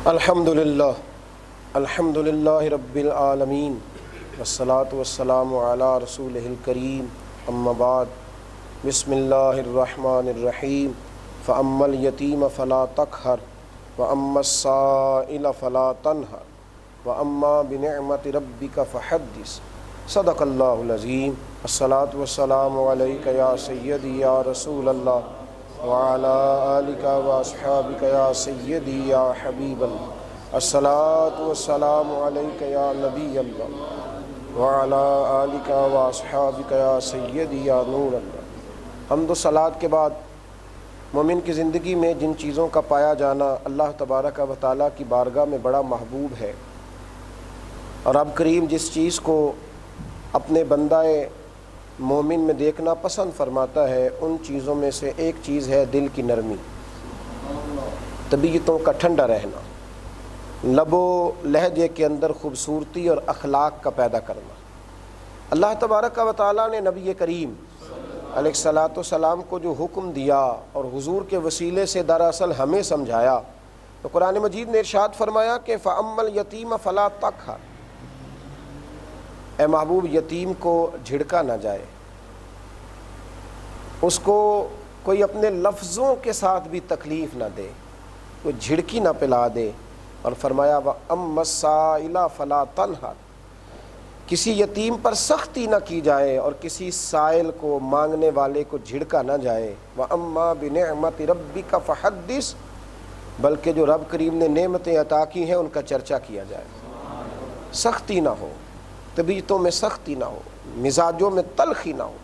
الحمدللہ رب العالمین والصلاة والسلام علی رسولہ الکریم اما بعد بسم اللہ الرحمن الرحیم فاما الیتیم فلا تقہر واما السائل فلا تنہر واما بنعمت ربک فحدث صدق اللہ العظیم۔ الصلاة والسلام علیک یا سیدی یا رسول اللہ وعلی آلک واصحابک یا سیدی یا حبیب اللہ۔ الصلاة والسلام علیک یا نبی اللہ وعلی آلک واصحابک یا سیدی یا نور اللہ۔ حمد و صلوات کے بعد مومن کی زندگی میں جن چیزوں کا پایا جانا اللہ تبارک و تعالیٰ کی بارگاہ میں بڑا محبوب ہے، اور رب کریم جس چیز کو اپنے بندہ مومن میں دیکھنا پسند فرماتا ہے ان چیزوں میں سے ایک چیز ہے دل کی نرمی، طبیعتوں کا ٹھنڈا رہنا، لب و لہجے کے اندر خوبصورتی اور اخلاق کا پیدا کرنا۔ اللہ تبارک و تعالیٰ نے نبی کریم علیہ الصلاۃ والسلام کو جو حکم دیا اور حضور کے وسیلے سے دراصل ہمیں سمجھایا، تو قرآن مجید نے ارشاد فرمایا کہ فَأَمَّا الْيَتِيمَ فَلَا تَقْهَرْ، اے محبوب یتیم کو جھڑکا نہ جائے، اس کو کوئی اپنے لفظوں کے ساتھ بھی تکلیف نہ دے، کوئی جھڑکی نہ پلا دے، اور فرمایا وَأَمَّا السَّائِلَ فَلَا تَنْهَرْ، کسی یتیم پر سختی نہ کی جائے اور کسی سائل کو مانگنے والے کو جھڑکا نہ جائے۔ وَأَمَّا بِنِعْمَةِ رَبِّكَ فَحَدِّثْ، بلکہ جو رب کریم نے نعمتیں عطا کی ہیں ان کا چرچا کیا جائے، سختی نہ ہو، طبیعتوں میں سختی نہ ہو، مزاجوں میں تلخی نہ ہو۔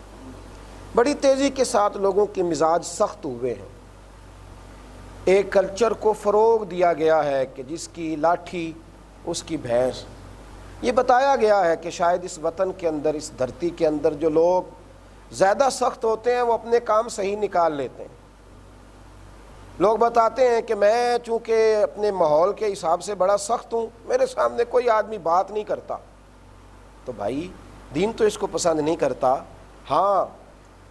بڑی تیزی کے ساتھ لوگوں کے مزاج سخت ہوئے ہیں۔ ایک کلچر کو فروغ دیا گیا ہے کہ جس کی لاٹھی اس کی بھینس۔ یہ بتایا گیا ہے کہ شاید اس وطن کے اندر، اس دھرتی کے اندر جو لوگ زیادہ سخت ہوتے ہیں وہ اپنے کام صحیح نکال لیتے ہیں۔ لوگ بتاتے ہیں کہ میں چونکہ اپنے ماحول کے حساب سے بڑا سخت ہوں، میرے سامنے کوئی آدمی بات نہیں کرتا، تو بھائی دین تو اس کو پسند نہیں کرتا۔ ہاں،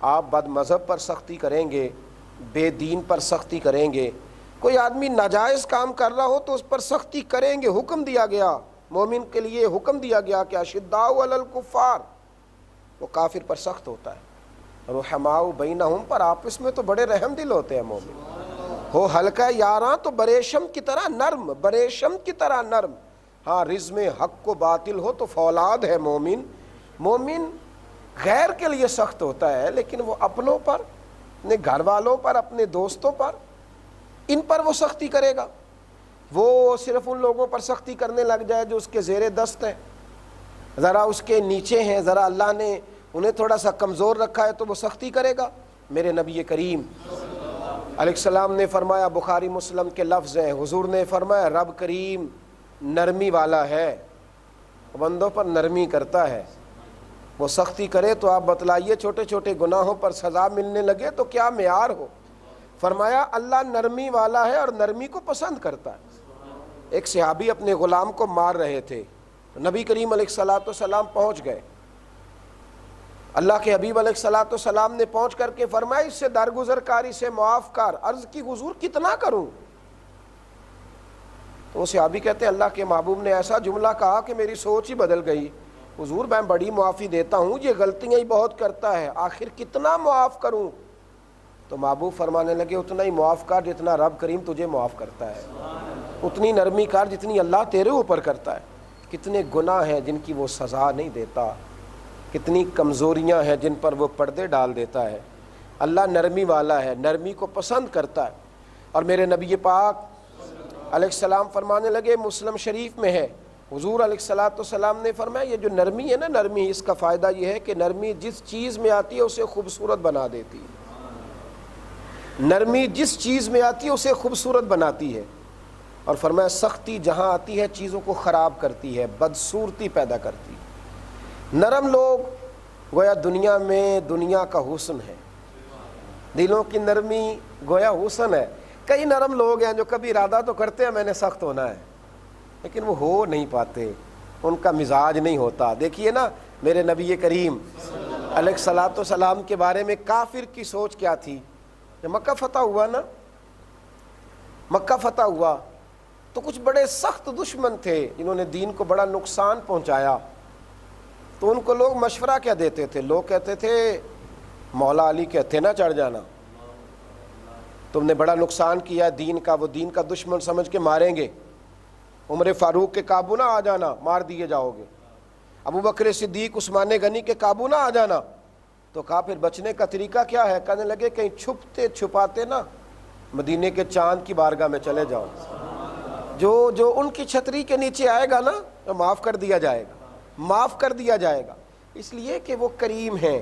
آپ بد مذہب پر سختی کریں گے، بے دین پر سختی کریں گے، کوئی آدمی ناجائز کام کر رہا ہو تو اس پر سختی کریں گے۔ حکم دیا گیا، مومن کے لیے حکم دیا گیا کہ اشداء علی الکفار، وہ کافر پر سخت ہوتا ہے، رحماء بینہم، پر آپس میں تو بڑے رحم دل ہوتے ہیں مومن۔ ہو ہلکا یاراں تو بریشم کی طرح نرم، بریشم کی طرح نرم۔ ہاں، رزم حق کو باطل ہو تو فولاد ہے مومن۔ مومن غیر کے لیے سخت ہوتا ہے، لیکن وہ اپنوں پر، اپنے گھر والوں پر، اپنے دوستوں پر، ان پر وہ سختی کرے گا۔ وہ صرف ان لوگوں پر سختی کرنے لگ جائے جو اس کے زیر دست ہیں، ذرا اس کے نیچے ہیں، ذرا اللہ نے انہیں تھوڑا سا کمزور رکھا ہے تو وہ سختی کرے گا۔ میرے نبی کریم علیہ السلام نے فرمایا، بخاری مسلم کے لفظ ہیں، حضور نے فرمایا رب کریم نرمی والا ہے، بندوں پر نرمی کرتا ہے۔ وہ سختی کرے تو آپ بتلائیے چھوٹے چھوٹے گناہوں پر سزا ملنے لگے تو کیا معیار ہو۔ فرمایا اللہ نرمی والا ہے اور نرمی کو پسند کرتا ہے۔ ایک صحابی اپنے غلام کو مار رہے تھے، نبی کریم علیہ الصلاۃ والسلام پہنچ گئے۔ اللہ کے حبیب علیہ الصلاۃ والسلام نے پہنچ کر کے فرمایا اس سے درگزر کر، اسے معاف کر۔ عرض کی حضور کتنا کروں؟ تو وہ صحابی کہتے ہیں اللہ کے محبوب نے ایسا جملہ کہا کہ میری سوچ ہی بدل گئی۔ حضور میں بڑی معافی دیتا ہوں، یہ غلطیاں ہی بہت کرتا ہے، آخر کتنا معاف کروں؟ تو محبوب فرمانے لگے اتنا ہی معاف کر جتنا رب کریم تجھے معاف کرتا ہے، اتنی نرمی کر جتنی اللہ تیرے اوپر کرتا ہے۔ کتنے گناہ ہیں جن کی وہ سزا نہیں دیتا، کتنی کمزوریاں ہیں جن پر وہ پردے ڈال دیتا ہے۔ اللہ نرمی والا ہے، نرمی کو پسند کرتا ہے۔ اور میرے نبی پاک علیہ السلام فرمانے لگے، مسلم شریف میں ہے، حضور علیہ الصلاۃ والسلام نے فرمایا یہ جو نرمی ہے نا، نرمی اس کا فائدہ یہ ہے کہ نرمی جس چیز میں آتی ہے اسے خوبصورت بنا دیتی ہے۔ نرمی جس چیز میں آتی ہے اسے خوبصورت بناتی ہے۔ اور فرمایا سختی جہاں آتی ہے چیزوں کو خراب کرتی ہے، بدصورتی پیدا کرتی ہے۔ نرم لوگ گویا دنیا میں دنیا کا حسن ہے، دلوں کی نرمی گویا حسن ہے۔ کئی نرم لوگ ہیں جو کبھی ارادہ تو کرتے ہیں میں نے سخت ہونا ہے، لیکن وہ ہو نہیں پاتے، ان کا مزاج نہیں ہوتا۔ دیکھیے نا میرے نبی کریم علیہ الصلاۃ والسلام کے بارے میں کافر کی سوچ کیا تھی؟ جب مکہ فتح ہوا نا، مکہ فتح ہوا تو کچھ بڑے سخت دشمن تھے جنہوں نے دین کو بڑا نقصان پہنچایا، تو ان کو لوگ مشورہ کیا دیتے تھے؟ لوگ کہتے تھے مولا علی کہتے نہ چڑھ جانا، تم نے بڑا نقصان کیا دین کا، وہ دین کا دشمن سمجھ کے ماریں گے، عمر فاروق کے قابو نہ آ جانا، مار دیے جاؤ گے، ابو بکر صدیق عثمان غنی کے قابو نہ آ جانا۔ تو کہا پھر بچنے کا طریقہ کیا ہے؟ کہنے لگے کہیں چھپتے چھپاتے نا مدینے کے چاند کی بارگاہ میں چلے جاؤ، جو ان کی چھتری کے نیچے آئے گا نا تو معاف کر دیا جائے گا، معاف کر دیا جائے گا، اس لیے کہ وہ کریم ہیں،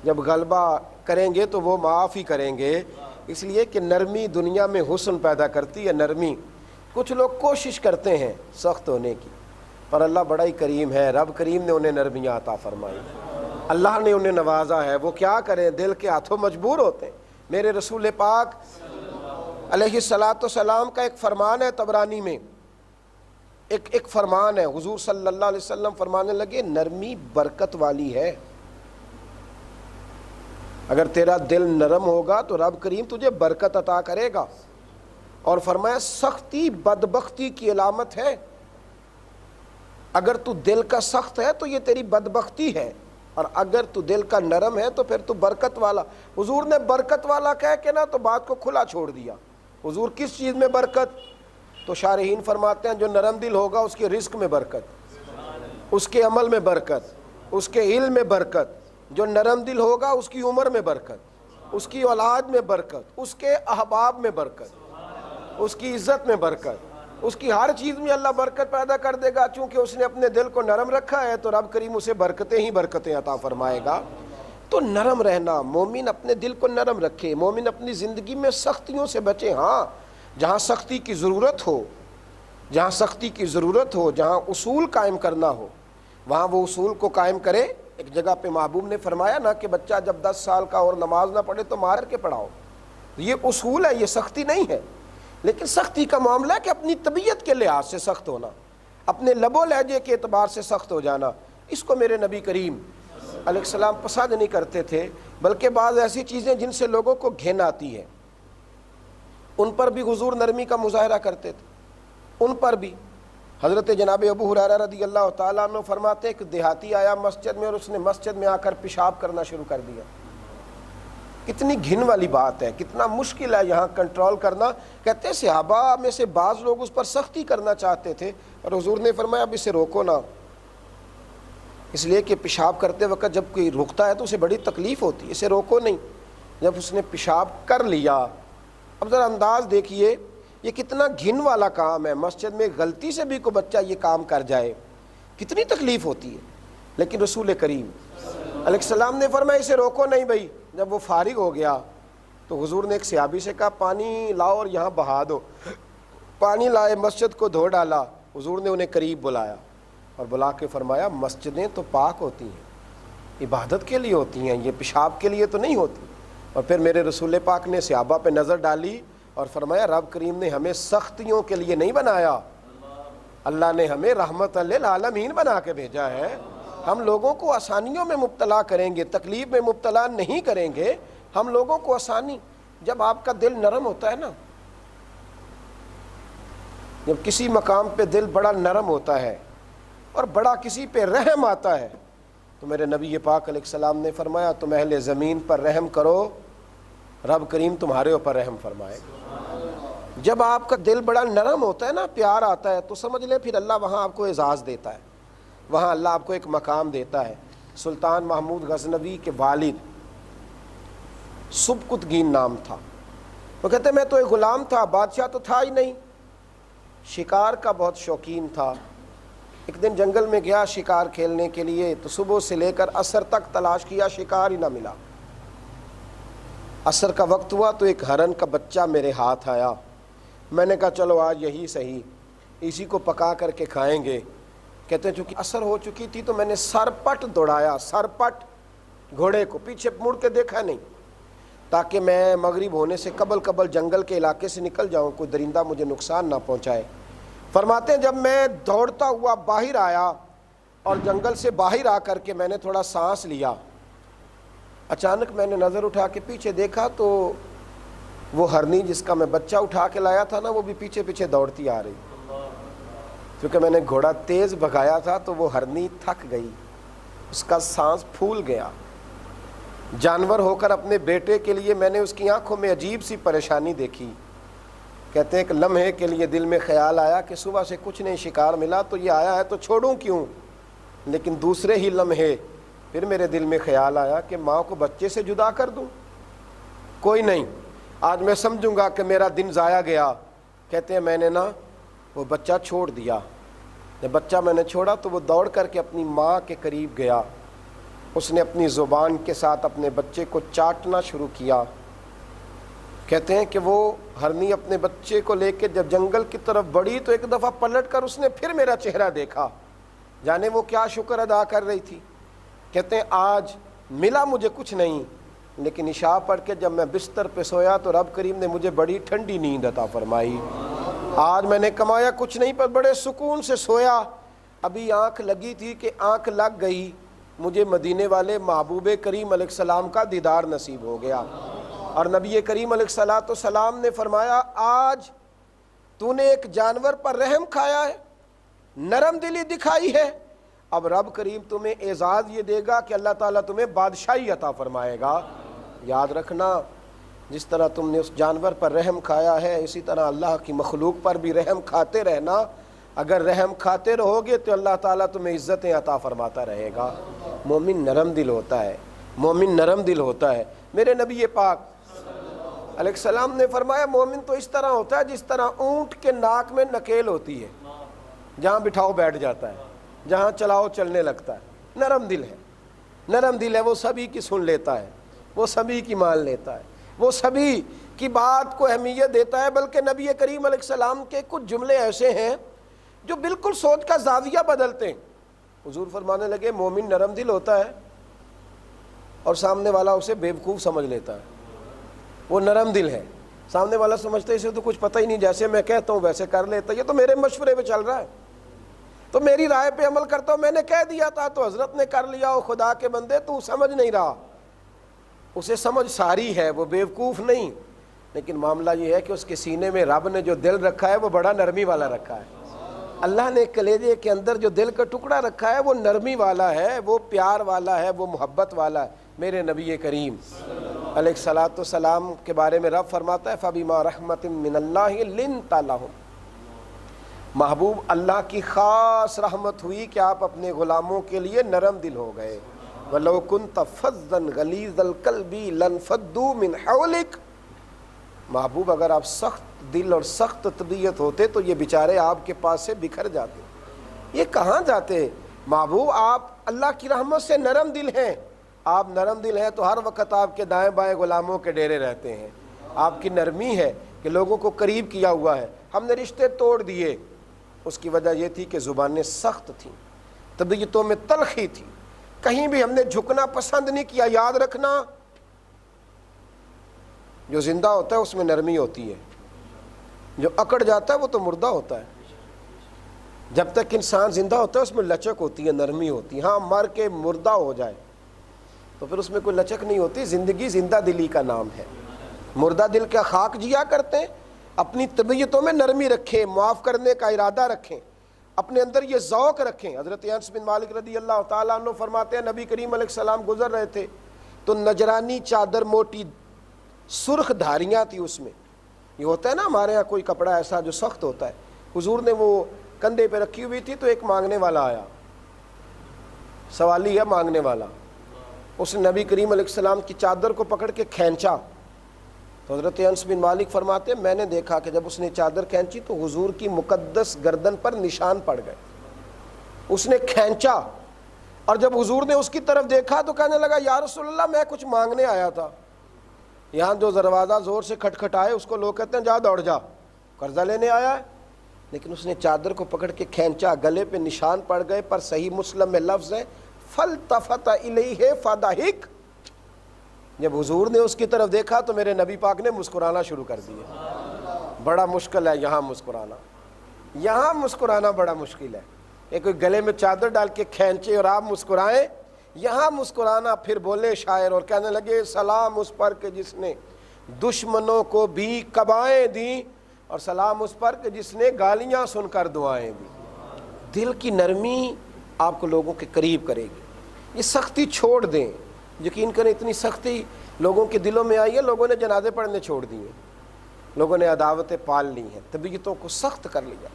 جب غلبہ کریں گے تو وہ معاف ہی کریں گے، اس لیے کہ نرمی دنیا میں حسن پیدا کرتی ہے، نرمی۔ کچھ لوگ کوشش کرتے ہیں سخت ہونے کی، پر اللہ بڑا ہی کریم ہے، رب کریم نے انہیں نرمیاں عطا فرمائی، اللہ نے انہیں نوازا ہے، وہ کیا کریں، دل کے ہاتھوں مجبور ہوتے ہیں۔ میرے رسول پاک علیہ الصلاۃ والسلام کا ایک فرمان ہے طبرانی میں، ایک فرمان ہے، حضور صلی اللہ علیہ وسلم فرمانے لگے نرمی برکت والی ہے، اگر تیرا دل نرم ہوگا تو رب کریم تجھے برکت عطا کرے گا، اور فرمایا سختی بدبختی کی علامت ہے، اگر تو دل کا سخت ہے تو یہ تیری بدبختی ہے، اور اگر تو دل کا نرم ہے تو پھر تو برکت والا۔ حضور نے برکت والا کہہ کے نا تو بات کو کھلا چھوڑ دیا۔ حضور کس چیز میں برکت؟ تو شارحین فرماتے ہیں جو نرم دل ہوگا اس کے رزق میں برکت، اس کے عمل میں برکت، اس کے علم میں برکت، جو نرم دل ہوگا اس کی عمر میں برکت، اس کی اولاد میں برکت، اس کے احباب میں برکت، اس کی عزت میں برکت، اس کی ہر چیز میں اللہ برکت پیدا کر دے گا، چونکہ اس نے اپنے دل کو نرم رکھا ہے تو رب کریم اسے برکتیں ہی برکتیں عطا فرمائے گا۔ تو نرم رہنا، مومن اپنے دل کو نرم رکھے، مومن اپنی زندگی میں سختیوں سے بچے، ہاں جہاں سختی کی ضرورت ہو، جہاں سختی کی ضرورت ہو، جہاں اصول قائم کرنا ہو وہاں وہ اصول کو قائم کرے۔ ایک جگہ پہ محبوب نے فرمایا نا کہ بچہ جب 10 سال کا اور نماز نہ پڑھے تو مار کے پڑھاؤ، یہ اصول ہے، یہ سختی نہیں ہے۔ لیکن سختی کا معاملہ ہے کہ اپنی طبیعت کے لحاظ سے سخت ہونا، اپنے لب و لہجے کے اعتبار سے سخت ہو جانا، اس کو میرے نبی کریم علیہ السلام پسند نہیں کرتے تھے، بلکہ بعض ایسی چیزیں جن سے لوگوں کو گھن آتی ہے ان پر بھی حضور نرمی کا مظاہرہ کرتے تھے، ان پر بھی۔ حضرت جناب ابو ہریرہ رضی اللہ تعالیٰ عنہ فرماتے ایک دیہاتی آیا مسجد میں اور اس نے مسجد میں آ کر پیشاب کرنا شروع کر دیا۔ کتنی گھن والی بات ہے، کتنا مشکل ہے یہاں کنٹرول کرنا۔ کہتے ہیں صحابہ میں سے بعض لوگ اس پر سختی کرنا چاہتے تھے اور حضور نے فرمایا اب اسے روکو نہ، اس لیے کہ پیشاب کرتے وقت جب کوئی رکتا ہے تو اسے بڑی تکلیف ہوتی ہے، اسے روکو نہیں۔ جب اس نے پیشاب کر لیا، اب ذرا انداز دیکھیے یہ کتنا گھن والا کام ہے، مسجد میں غلطی سے بھی کوئی بچہ یہ کام کر جائے کتنی تکلیف ہوتی ہے، لیکن رسول کریم علیہ السلام نے فرمایا اسے روکو نہیں بھائی۔ جب وہ فارغ ہو گیا تو حضور نے ایک صحابی سے کہا پانی لاؤ اور یہاں بہا دو، پانی لائے، مسجد کو دھو ڈالا، حضور نے انہیں قریب بلایا اور بلا کے فرمایا مسجدیں تو پاک ہوتی ہیں، عبادت کے لیے ہوتی ہیں، یہ پیشاب کے لیے تو نہیں ہوتی۔ اور پھر میرے رسول پاک نے صحابہ پہ نظر ڈالی اور فرمایا رب کریم نے ہمیں سختیوں کے لیے نہیں بنایا، اللہ نے ہمیں رحمت للعالمین بنا کے بھیجا ہے، ہم لوگوں کو آسانیوں میں مبتلا کریں گے، تکلیف میں مبتلا نہیں کریں گے، ہم لوگوں کو آسانی۔ جب آپ کا دل نرم ہوتا ہے نا، جب کسی مقام پہ دل بڑا نرم ہوتا ہے اور بڑا کسی پہ رحم آتا ہے تو میرے نبی پاک علیہ السلام نے فرمایا تم اہل زمین پر رحم کرو، رب کریم تمہارے اوپر رحم فرمائے گا۔ جب آپ کا دل بڑا نرم ہوتا ہے نا، پیار آتا ہے، تو سمجھ لیں پھر اللہ وہاں آپ کو اعزاز دیتا ہے، وہاں اللہ آپ کو ایک مقام دیتا ہے۔ سلطان محمود غزنوی کے والد سبکتگین نام تھا، وہ کہتے میں تو ایک غلام تھا، بادشاہ تو تھا ہی نہیں، شکار کا بہت شوقین تھا۔ ایک دن جنگل میں گیا شکار کھیلنے کے لیے، تو صبح سے لے کر عصر تک تلاش کیا، شکار ہی نہ ملا۔ عصر کا وقت ہوا تو ایک ہرن کا بچہ میرے ہاتھ آیا، میں نے کہا چلو آج یہی صحیح، اسی کو پکا کر کے کھائیں گے۔ کہتے ہیں چونکہ عصر ہو چکی تھی تو میں نے سرپٹ دوڑایا، سرپٹ گھوڑے کو، پیچھے مڑ کے دیکھا نہیں، تاکہ میں مغرب ہونے سے قبل جنگل کے علاقے سے نکل جاؤں، کوئی درندہ مجھے نقصان نہ پہنچائے۔ فرماتے ہیں جب میں دوڑتا ہوا باہر آیا اور جنگل سے باہر آ کر کے میں نے تھوڑا سانس لیا، اچانک میں نے نظر اٹھا کے پیچھے دیکھا تو وہ ہرنی جس کا میں بچہ اٹھا کے لایا تھا نا، وہ بھی پیچھے پیچھے دوڑتی آ رہی۔ کیونکہ میں نے گھوڑا تیز بھگایا تھا تو وہ ہرنی تھک گئی، اس کا سانس پھول گیا۔ جانور ہو کر اپنے بیٹے کے لیے میں نے اس کی آنکھوں میں عجیب سی پریشانی دیکھی۔ کہتے ہیں کہ لمحے کے لیے دل میں خیال آیا کہ صبح سے کچھ نہیں شکار ملا تو یہ آیا ہے تو چھوڑوں کیوں، لیکن دوسرے ہی لمحے پھر میرے دل میں خیال آیا کہ ماں کو بچے سے جدا کر دوں، کوئی نہیں، آج میں سمجھوں گا کہ میرا دن ضائع گیا۔ کہتے ہیں میں نے نا وہ بچہ چھوڑ دیا، جب بچہ میں نے چھوڑا تو وہ دوڑ کر کے اپنی ماں کے قریب گیا، اس نے اپنی زبان کے ساتھ اپنے بچے کو چاٹنا شروع کیا۔ کہتے ہیں کہ وہ ہرنی اپنے بچے کو لے کے جب جنگل کی طرف بڑھی تو ایک دفعہ پلٹ کر اس نے پھر میرا چہرہ دیکھا، جانے وہ کیا شکر ادا کر رہی تھی۔ کہتے ہیں آج ملا مجھے کچھ نہیں، لیکن عشاء پڑھ کے جب میں بستر پہ سویا تو رب کریم نے مجھے بڑی ٹھنڈی نیند عطا فرمائی۔ آج میں نے کمایا کچھ نہیں پر بڑے سکون سے سویا، ابھی آنکھ لگی تھی کہ آنکھ لگ گئی، مجھے مدینے والے محبوب کریم علیہ السلام کا دیدار نصیب ہو گیا۔ اور نبی کریم علیہ السلام نے فرمایا آج تو نے ایک جانور پر رحم کھایا ہے، نرم دلی دکھائی ہے، اب رب کریم تمہیں اعزاز یہ دے گا کہ اللہ تعالیٰ تمہیں بادشاہی عطا فرمائے گا۔ یاد رکھنا جس طرح تم نے اس جانور پر رحم کھایا ہے اسی طرح اللہ کی مخلوق پر بھی رحم کھاتے رہنا، اگر رحم کھاتے رہو گے تو اللہ تعالیٰ تمہیں عزتیں عطا فرماتا رہے گا۔ مومن نرم دل ہوتا ہے، مومن نرم دل ہوتا ہے۔ میرے نبی پاک علیہ السلام نے فرمایا مومن تو اس طرح ہوتا ہے جس طرح اونٹ کے ناک میں نکیل ہوتی ہے، جہاں بٹھاؤ بیٹھ جاتا ہے، جہاں چلاؤ چلنے لگتا ہے۔ نرم دل ہے، نرم دل ہے، وہ سبھی کی سن لیتا ہے، وہ سبھی کی مان لیتا ہے، وہ سبھی کی بات کو اہمیت دیتا ہے۔ بلکہ نبی کریم علیہ السلام کے کچھ جملے ایسے ہیں جو بالکل سوچ کا زاویہ بدلتے ہیں۔ حضور فرمانے لگے مومن نرم دل ہوتا ہے اور سامنے والا اسے بیوقوف سمجھ لیتا ہے، وہ نرم دل ہے، سامنے والا سمجھتا ہے اسے تو کچھ پتہ ہی نہیں، جیسے میں کہتا ہوں ویسے کر لیتا، یہ تو میرے مشورے پہ چل رہا ہے، تو میری رائے پہ عمل کرتا ہوں، میں نے کہہ دیا تھا تو حضرت نے کر لیا، وہ خدا کے بندے تو سمجھ نہیں رہا، اسے سمجھ ساری ہے، وہ بیوقوف نہیں۔ لیکن معاملہ یہ ہے کہ اس کے سینے میں رب نے جو دل رکھا ہے وہ بڑا نرمی والا رکھا ہے۔ اللہ نے کلیجے کے اندر جو دل کا ٹکڑا رکھا ہے وہ نرمی والا ہے، وہ پیار والا ہے، وہ محبت والا ہے۔ میرے نبی کریم علیہ الصلاۃ والسلام کے بارے میں رب فرماتا ہے فَبِمَا رَحْمَةٍ مِّنَ اللَّهِ لِنْتَ لَهُمْ، محبوب اللہ کی خاص رحمت ہوئی کہ آپ اپنے غلاموں کے لیے نرم دل ہو گئے۔ وَلَوْ كُنْتَ فَظًّا غَلِيظَ الْقَلْبِ لَانفَضُّوا مِنْ حَوْلِكَ، محبوب اگر آپ سخت دل اور سخت طبیعت ہوتے تو یہ بیچارے آپ کے پاس سے بکھر جاتے، یہ کہاں جاتے؟ محبوب آپ اللہ کی رحمت سے نرم دل ہیں، آپ نرم دل ہیں تو ہر وقت آپ کے دائیں بائیں غلاموں کے ڈیرے رہتے ہیں۔ آپ کی نرمی ہے کہ لوگوں کو قریب کیا ہوا ہے۔ ہم نے رشتے توڑ دیے، اس کی وجہ یہ تھی کہ زبانیں سخت تھیں، طبیعتوں میں تلخی تھی، کہیں بھی ہم نے جھکنا پسند نہیں کیا۔ یاد رکھنا جو زندہ ہوتا ہے اس میں نرمی ہوتی ہے، جو اکڑ جاتا ہے وہ تو مردہ ہوتا ہے۔ جب تک انسان زندہ ہوتا ہے اس میں لچک ہوتی ہے، نرمی ہوتی ہے۔ ہاں مر کے مردہ ہو جائے تو پھر اس میں کوئی لچک نہیں ہوتی۔ زندگی زندہ دلی کا نام ہے۔ مردہ دل کا خاک جیا کرتے ہیں، اپنی طبیعتوں میں نرمی رکھیں، معاف کرنے کا ارادہ رکھیں، اپنے اندر یہ ذوق رکھیں۔ حضرت انس بن مالک رضی اللہ تعالیٰ عنہ فرماتے ہیں نبی کریم علیہ السلام گزر رہے تھے تو نجرانی چادر موٹی سرخ دھاریاں تھی، اس میں یہ ہوتا ہے نا ہمارے ہاں کوئی کپڑا ایسا جو سخت ہوتا ہے، حضور نے وہ کندھے پہ رکھی ہوئی تھی تو ایک مانگنے والا آیا، سوالی ہے مانگنے والا، اس نے نبی کریم علیہ السلام کی چادر کو پکڑ کے کھینچا تو حضرت انس بن مالک فرماتے ہیں میں نے دیکھا کہ جب اس نے چادر کھینچی تو حضور کی مقدس گردن پر نشان پڑ گئے۔ اس نے کھینچا اور جب حضور نے اس کی طرف دیکھا تو کہنے لگا یا رسول اللہ میں کچھ مانگنے آیا تھا۔ یہاں جو دروازہ زور سے کھٹکھٹائے اس کو لوگ کہتے ہیں جا دوڑ جا، قرضہ لینے آیا ہے، لیکن اس نے چادر کو پکڑ کے کھینچا، گلے پہ نشان پڑ گئے۔ پر صحیح مسلم میں لفظ ہے فَالْتَفَتَ إِلَيْهِ فَضَحِكَ، جب حضور نے اس کی طرف دیکھا تو میرے نبی پاک نے مسکرانا شروع کر دیا۔ بڑا مشکل ہے یہاں مسکرانا، یہاں مسکرانا بڑا مشکل ہے۔ ایک کوئی گلے میں چادر ڈال کے کھینچے اور آپ مسکرائیں، یہاں مسکرانا۔ پھر بولے شاعر اور کہنے لگے سلام اس پر کہ جس نے دشمنوں کو بھی قبائیں دیں، اور سلام اس پر کہ جس نے گالیاں سن کر دعائیں دی۔ دل کی نرمی آپ کو لوگوں کے قریب کرے گی. یہ سختی چھوڑ دیں. یقین کریں اتنی سختی لوگوں کے دلوں میں آئی ہے, لوگوں نے جنازے پڑھنے چھوڑ دیے, لوگوں نے عداوتیں پال لی ہیں, طبیعتوں کو سخت کر لیا.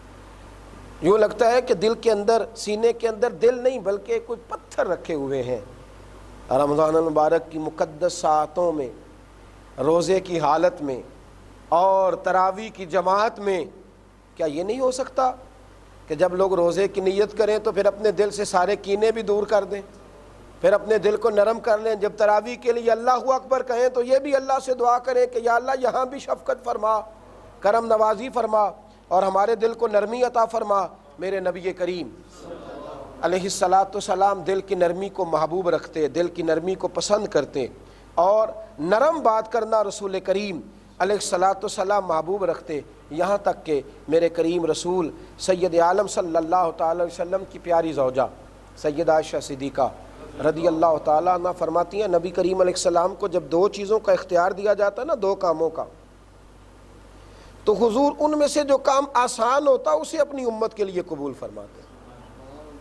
یوں لگتا ہے کہ دل کے اندر, سینے کے اندر دل نہیں بلکہ کوئی پتھر رکھے ہوئے ہیں. رمضان المبارک کی مقدس ساعتوں میں, روزے کی حالت میں اور تراویح کی جماعت میں, کیا یہ نہیں ہو سکتا کہ جب لوگ روزے کی نیت کریں تو پھر اپنے دل سے سارے کینے بھی دور کر دیں, پھر اپنے دل کو نرم کر لیں. جب تراویح کے لیے اللہ اکبر کہیں تو یہ بھی اللہ سے دعا کریں کہ یا اللہ یہاں بھی شفقت فرما, کرم نوازی فرما اور ہمارے دل کو نرمی عطا فرما. میرے نبی کریم علیہ الصلاۃ والسلام دل کی نرمی کو محبوب رکھتے, دل کی نرمی کو پسند کرتے, اور نرم بات کرنا رسول کریم علیہ الصلاۃ والسلام محبوب رکھتے. یہاں تک کہ میرے کریم رسول سید عالم صلی اللہ تعالی علیہ وسلم کی پیاری زوجہ سیدہ عائشہ صدیقہ رضی اللہ تعالیٰ عنہ فرماتی ہیں, نبی کریم علیہ السلام کو جب 2 چیزوں کا اختیار دیا جاتا ہے نا, 2 کاموں کا, تو حضور ان میں سے جو کام آسان ہوتا اسے اپنی امت کے لیے قبول فرماتے.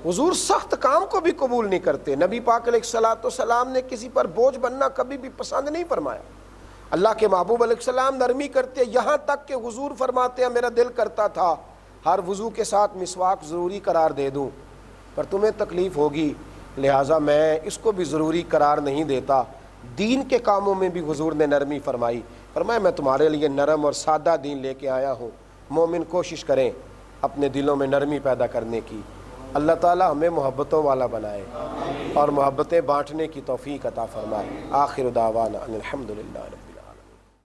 حضور سخت کام کو بھی قبول نہیں کرتے. نبی پاک علیہ الصلوۃ والسلام نے کسی پر بوجھ بننا کبھی بھی پسند نہیں فرمایا. اللہ کے محبوب علیہ السلام نرمی کرتے, یہاں تک کہ حضور فرماتے ہیں میرا دل کرتا تھا ہر وضو کے ساتھ مسواک ضروری قرار دے دوں, پر تمہیں تکلیف ہوگی لہٰذا میں اس کو بھی ضروری قرار نہیں دیتا. دین کے کاموں میں بھی حضور نے نرمی فرمائی. فرمایا میں تمہارے لیے نرم اور سادہ دین لے کے آیا ہوں. مومن کوشش کریں اپنے دلوں میں نرمی پیدا کرنے کی. اللہ تعالی ہمیں محبتوں والا بنائے اور محبتیں بانٹنے کی توفیق عطا فرمائے. آخر دعوانا ان الحمد للہ.